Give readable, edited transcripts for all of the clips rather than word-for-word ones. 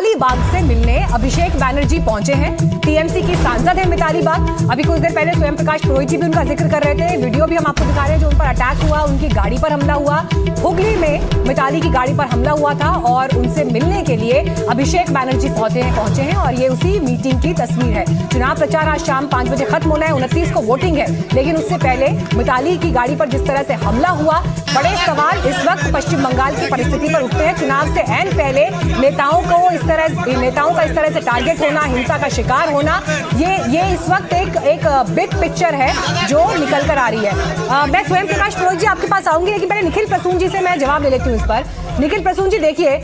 बाग से मिलने अभिषेक बैनर्जी पहुंचे हैं। टीएमसी की सांसद है मिताली बाग। अभी कुछ देर पहले स्वयं प्रकाश पुरोहित जी भी उनका जिक्र कर रहे थे। वीडियो भी हम आपको दिखा रहे हैं जो उन पर अटैक हुआ, उनकी गाड़ी पर हमला हुआ। हुगली में मिताली की गाड़ी पर हमला हुआ था और उनसे मिलने के लिए अभिषेक बैनर्जी पहुंचे हैं और ये उसी मीटिंग की तस्वीर है। चुनाव प्रचार आज शाम 5 बजे खत्म होना है, 29 को वोटिंग है, लेकिन उससे पहले मिताली की गाड़ी पर जिस तरह से हमला हुआ, बड़े सवाल इस वक्त पश्चिम बंगाल की परिस्थिति पर उठते हैं। चुनाव से ऐन पहले नेताओं का इस तरह से टारगेट होना, हिंसा का शिकार होना, ये इस वक्त एक बिग पिक्चर है जो निकल कर आ रही है। मैं स्वयं प्रकाश पुरोहित जी आपके पास आऊंगी, लेकिन पहले निखिल प्रसून जी से मैं जवाब ले लेती हूँ इस पर। निखिल प्रसून जी, देखिए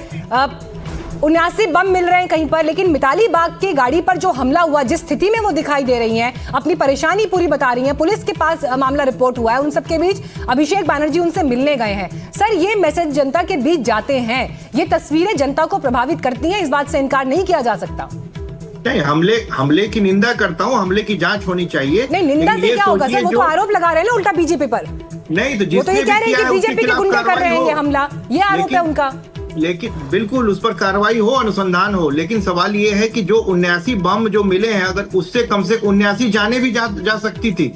79 बम मिल रहे हैं कहीं पर, लेकिन मिताली बाग की गाड़ी पर जो हमला हुआ, जिस स्थिति में वो दिखाई दे रही हैं, अपनी परेशानी पूरी बता रही हैं, पुलिस के पास मामला रिपोर्ट हुआ है, उन सबके बीच अभिषेक बैनर्जी उनसे मिलने गए हैं। सर, ये मैसेज जनता के बीच जाते हैं, ये तस्वीरें जनता को प्रभावित करती हैं, इस बात से इनकार नहीं किया जा सकता। नहीं, हमले की निंदा करता हूँ, हमले की जांच होनी चाहिए। नहीं, निंदा से क्या होगा सर, वो तो आरोप लगा रहे हैं ना उल्टा बीजेपी पर। नहीं, तो वो तो ये कह रहे हैं कि बीजेपी के गुंडे कर रहे हैं ये हमला, ये आरोप है उनका। लेकिन बिल्कुल उस पर कार्रवाई हो, अनुसंधान हो, लेकिन सवाल ये है कि जो 79 बम जो मिले हैं, अगर उससे कम से 79 जाने भी जा सकती थी,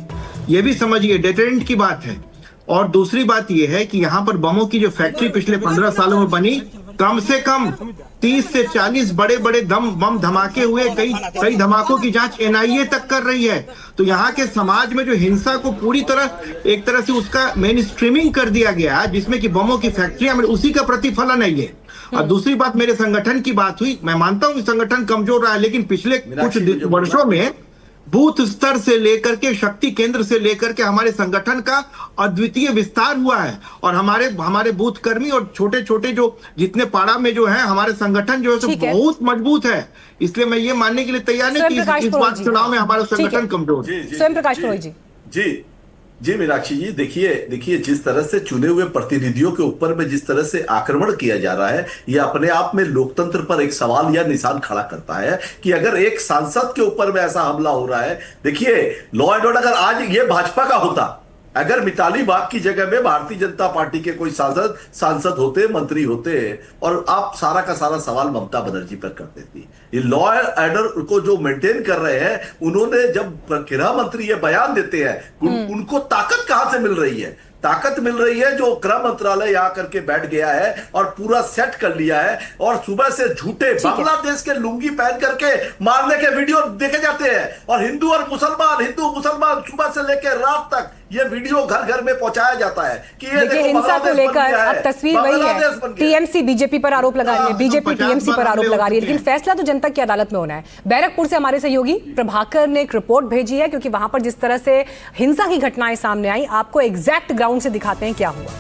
ये भी समझिए, डेटरेंट की बात है। और दूसरी बात ये है कि यहाँ पर बमों की जो फैक्ट्री पिछले 15 सालों में बनी, कम से कम 30 से 40 बड़े बड़े बम धमाके हुए, कई धमाकों की जांच एनआईए तक कर रही है। तो यहाँ के समाज में जो हिंसा को पूरी तरह एक तरह से उसका मेन स्ट्रीमिंग कर दिया गया है, जिसमें कि बमों की फैक्ट्रियां, उसी का प्रतिफलन है ये। और दूसरी बात, मेरे संगठन की बात हुई, मैं मानता हूं कि संगठन कमजोर रहा है, लेकिन पिछले कुछ वर्षों में बूथ स्तर से लेकर के शक्ति केंद्र से लेकर के हमारे संगठन का अद्वितीय विस्तार हुआ है। और हमारे बूथ कर्मी और छोटे छोटे जो जितने पाड़ा में जो है, हमारे संगठन जो है बहुत मजबूत है। इसलिए मैं ये मानने के लिए तैयार नहीं कि इस बार चुनाव में हमारा संगठन कमजोर है। स्वयं प्रकाश पुरोहित जी। जी मीनाक्षी जी, देखिए जिस तरह से चुने हुए प्रतिनिधियों के ऊपर में जिस तरह से आक्रमण किया जा रहा है, ये अपने आप में लोकतंत्र पर एक सवाल या निशान खड़ा करता है कि अगर एक सांसद के ऊपर में ऐसा हमला हो रहा है। देखिए, लॉ एंड ऑर्डर अगर आज ये भाजपा का होता, अगर मिताली बाग की जगह में भारतीय जनता पार्टी के कोई सांसद होते, मंत्री होते, और आप सारा का सारा सवाल ममता बनर्जी पर कर देती। ये लॉ एंड ऑर्डर को जो मेंटेन कर रहे हैं, उन्होंने जब गृह मंत्री ये बयान देते हैं, उनको ताकत कहां से मिल रही है? ताकत मिल रही है जो गृह मंत्रालय यहाँ करके बैठ गया है और पूरा सेट कर लिया है, और सुबह से झूठे बांग्लादेश के लुंगी पहन करके मारने के वीडियो देखे जाते हैं, और हिंदू मुसलमान सुबह से लेकर रात तक ये वीडियो घर घर में पहुंचाया जाता है कि ये देखो हिंसा को लेकर अब तस्वीर वही है। टीएमसी बीजेपी पर आरोप लगा रही है, बीजेपी टीएमसी पर आरोप लगा रही है, लेकिन फैसला तो जनता की अदालत में होना है। बैरकपुर से हमारे सहयोगी प्रभाकर ने एक रिपोर्ट भेजी है, क्योंकि वहां पर जिस तरह से हिंसा की घटनाएं सामने आई, आपको एग्जैक्ट ग्राउंड से दिखाते हैं क्या हुआ।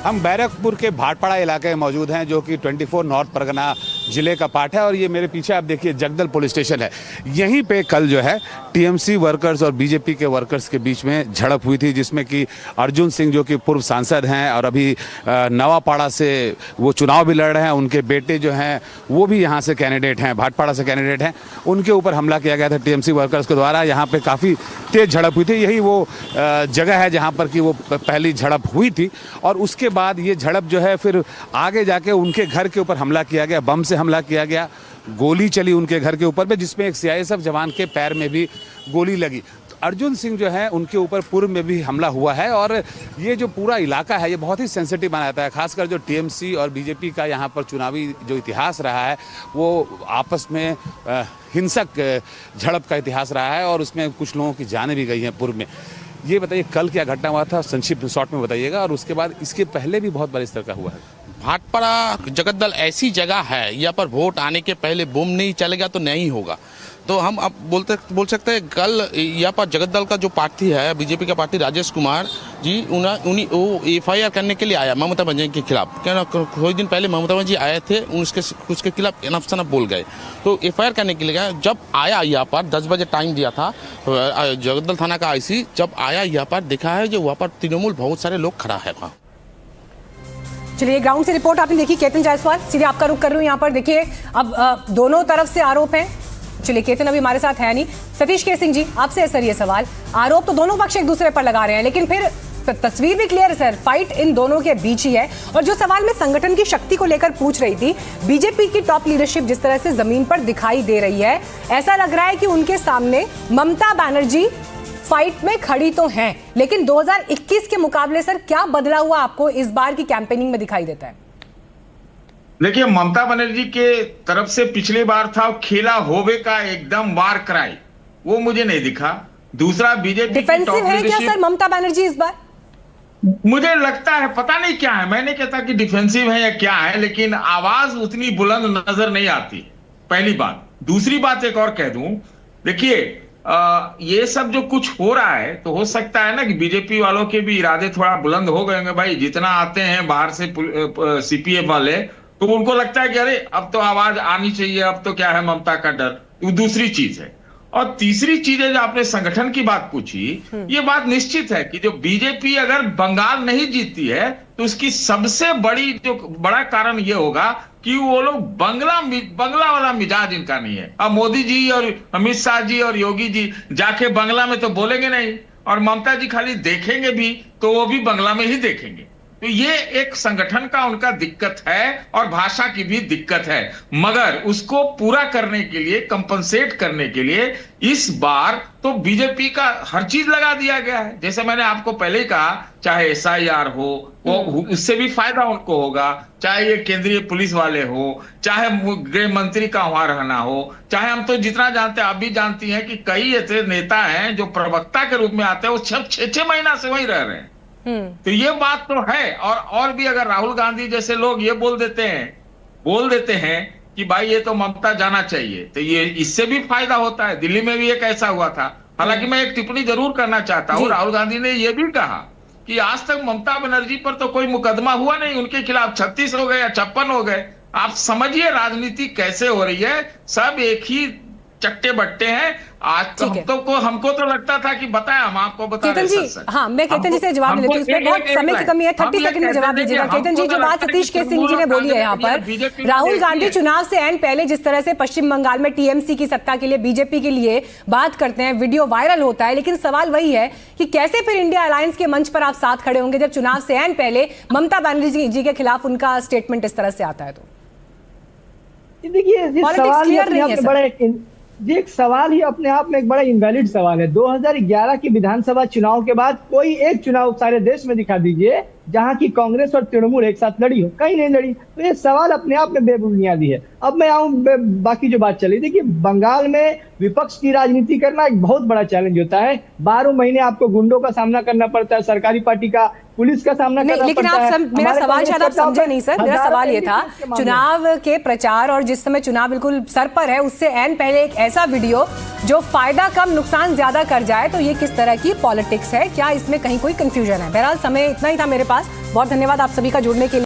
हम बैरकपुर के भाटपाड़ा इलाके में मौजूद हैं, जो कि 24 नॉर्थ परगना जिले का पार्ट है, और ये मेरे पीछे आप देखिए जगदल पुलिस स्टेशन है। यहीं पे कल जो है टीएमसी वर्कर्स और बीजेपी के वर्कर्स के बीच में झड़प हुई थी, जिसमें कि अर्जुन सिंह, जो कि पूर्व सांसद हैं और अभी नवापाड़ा से वो चुनाव भी लड़ रहे हैं, उनके बेटे जो हैं वो भी यहाँ से कैंडिडेट हैं, भाटपाड़ा से कैंडिडेट हैं, उनके ऊपर हमला किया गया था टीएमसी वर्कर्स के द्वारा। यहाँ पर काफ़ी तेज़ झड़प हुई थी। यही वो जगह है जहाँ पर कि वो पहली झड़प हुई थी, और उसके बाद ये झड़प जो है फिर आगे जाके उनके घर के ऊपर हमला किया गया, बम से हमला किया गया, गोली चली उनके घर के ऊपर में, जिसमें एक सीआईएसएफ जवान के पैर में भी गोली लगी। अर्जुन सिंह जो है उनके ऊपर पूर्व में भी हमला हुआ है, और ये जो पूरा इलाका है ये बहुत ही सेंसिटिव माना जाता है। खासकर जो टीएमसी और बीजेपी का यहाँ पर चुनावी जो इतिहास रहा है, वो आपस में हिंसक झड़प का इतिहास रहा है, और उसमें कुछ लोगों की जानें भी गई हैं पूर्व में। ये बताइए कल क्या घटना हुआ था, संक्षिप्त शॉर्ट में बताइएगा, और उसके बाद इसके पहले भी बहुत बार इस तरह का हुआ है। भाटपाड़ा जगतदल ऐसी जगह है, यहाँ पर वोट आने के पहले बम नहीं चलेगा तो नहीं होगा। तो हम अब बोल सकते हैं, कल यहाँ पर जगतदल का जो पार्टी है, बीजेपी का पार्टी, राजेश कुमार जी, उन्हीं वो एफआईआर करने के लिए आया ममता बनर्जी के खिलाफ। क्या कुछ दिन पहले ममता बनर्जी आए थे, उसके खिलाफ एनफ सनफ बोल गए, तो एफआईआर करने के लिए गया। जब आया यहाँ पर 10 बजे टाइम दिया था जगतदल थाना का आईसी, जब आया यहाँ पर देखा है जो वहाँ पर तृणमूल बहुत सारे लोग खड़ा है वहाँ। चलिए, ग्राउंड से रिपोर्ट आपने देखी। केतन जायसवाल, सीधे आपका रुख कर रही हूँ यहाँ पर। देखिए, अब दोनों तरफ से आरोप हैं। चलिए, केतन अभी हमारे साथ है नहीं। सतीश के सिंह जी, आपसे सर ये सवाल, आरोप तो दोनों पक्ष एक दूसरे पर लगा रहे हैं, लेकिन फिर तस्वीर भी क्लियर है सर, फाइट इन दोनों के बीच ही है। और जो सवाल मैं संगठन की शक्ति को लेकर पूछ रही थी, बीजेपी की टॉप लीडरशिप जिस तरह से जमीन पर दिखाई दे रही है, ऐसा लग रहा है कि उनके सामने ममता बनर्जी फाइट में खड़ी तो हैं, लेकिन 2021 के मुकाबले सर क्या बदला हुआ आपको इस बार की कैंपेनिंग में दिखाई देता है? देखिए, ममता बनर्जी के तरफ से पिछली बार था खेला होवे का एकदम वार क्राई, वो मुझे नहीं दिखा। दूसरा, बीजेपी डिफेंसिव है क्या सर ममता बनर्जी इस बार? मुझे लगता है, पता नहीं क्या है, मैं नहीं कहता कि डिफेंसिव है या क्या है, लेकिन आवाज उतनी बुलंद नजर नहीं आती, पहली बात। दूसरी बात एक और कह दूं, देखिए ये सब जो कुछ हो रहा है, तो हो सकता है ना कि बीजेपी वालों के भी इरादे थोड़ा बुलंद हो गए होंगे। भाई जितना आते हैं बाहर से सीपीएम वाले, तो उनको लगता है कि अरे अब तो आवाज आनी चाहिए, अब तो क्या है ममता का डर। वो दूसरी चीज है। और तीसरी चीज है, जो आपने संगठन की बात पूछी, ये बात निश्चित है कि जो बीजेपी अगर बंगाल नहीं जीतती है, तो उसकी सबसे बड़ा कारण ये होगा कि वो लोग बंगला वाला मिजाज इनका नहीं है। अब मोदी जी और अमित शाह जी और योगी जी जाके बंगला में तो बोलेंगे नहीं, और ममता जी खाली देखेंगे भी तो वो भी बंगला में ही देखेंगे। तो ये एक संगठन का उनका दिक्कत है, और भाषा की भी दिक्कत है। मगर उसको पूरा करने के लिए, कंपनसेट करने के लिए इस बार तो बीजेपी का हर चीज लगा दिया गया है। जैसे मैंने आपको पहले ही कहा, चाहे एसआईआर हो, वो उससे भी फायदा उनको होगा, चाहे ये केंद्रीय पुलिस वाले हो, चाहे गृह मंत्री का वहां रहना हो, चाहे हम तो जितना जानते हैं, आप भी जानती हैं कि कई ऐसे नेता हैं जो प्रवक्ता के रूप में आते हैं, वो 6 महीना से वहीं रह रहे हैं। तो ये बात तो है। और भी अगर राहुल गांधी जैसे लोग ये बोल देते हैं कि भाई ये तो ममता जाना चाहिए, तो ये इससे भी फायदा होता है। दिल्ली में भी एक ऐसा हुआ था। हालांकि मैं एक टिप्पणी जरूर करना चाहता हूं, राहुल गांधी ने यह भी कहा कि आज तक ममता बनर्जी पर तो कोई मुकदमा हुआ नहीं, उनके खिलाफ 36 हो गए या 56 हो गए। आप समझिए राजनीति कैसे हो रही है, सब एक ही चट्टे बट्टे हैं। आज तो हमको तो लगता था कि बताया, हम आपको बता रहे हैं। हाँ, मैं केतन जी से जवाब लेती हूँ, उसमें बहुत समय की कमी है, 30 सेकंड में जवाब दीजिएगा। केतन जी, जो बात सतीश के सिंह जी ने बोली है यहाँ पर, राहुल गांधी चुनाव से ऐन पहले जिस तरह से पश्चिम बंगाल में टीएमसी की सत्ता के लिए, बीजेपी के लिए बात करते हैं, वीडियो वायरल होता है, लेकिन सवाल वही है कि कैसे फिर इंडिया अलायंस के मंच पर आप साथ खड़े होंगे जब चुनाव से ऐन पहले ममता बनर्जी जी के खिलाफ उनका स्टेटमेंट इस तरह से आता है? तो देखिए, ये एक सवाल ही अपने आप में एक बड़ा इनवैलिड सवाल है। 2011 की विधानसभा चुनाव के बाद कोई एक चुनाव सारे देश में दिखा दीजिए जहां की कांग्रेस और तृणमूल एक साथ लड़ी हो, कहीं नहीं लड़ी। तो ये सवाल अपने आप में बेबुनियादी है। अब मैं आऊं बाकी जो बात चली, देखिए बंगाल में विपक्ष की राजनीति करना एक बहुत बड़ा चैलेंज होता है। 12 महीने आपको गुंडों का सामना करना पड़ता है, सरकारी पार्टी का, पुलिस का सामना करना लेकिन पड़ता है। मेरा सवाल शायद आप समझे नहीं सर। मेरा सवाल ये था, चुनाव के प्रचार और जिस समय चुनाव बिल्कुल सर पर है, उससे ऐन पहले एक ऐसा वीडियो जो फायदा कम नुकसान ज्यादा कर जाए, तो ये किस तरह की पॉलिटिक्स है? क्या इसमें कहीं कोई कंफ्यूजन है? बहरहाल समय इतना ही था मेरे पास। बहुत धन्यवाद आप सभी का जुड़ने के लिए।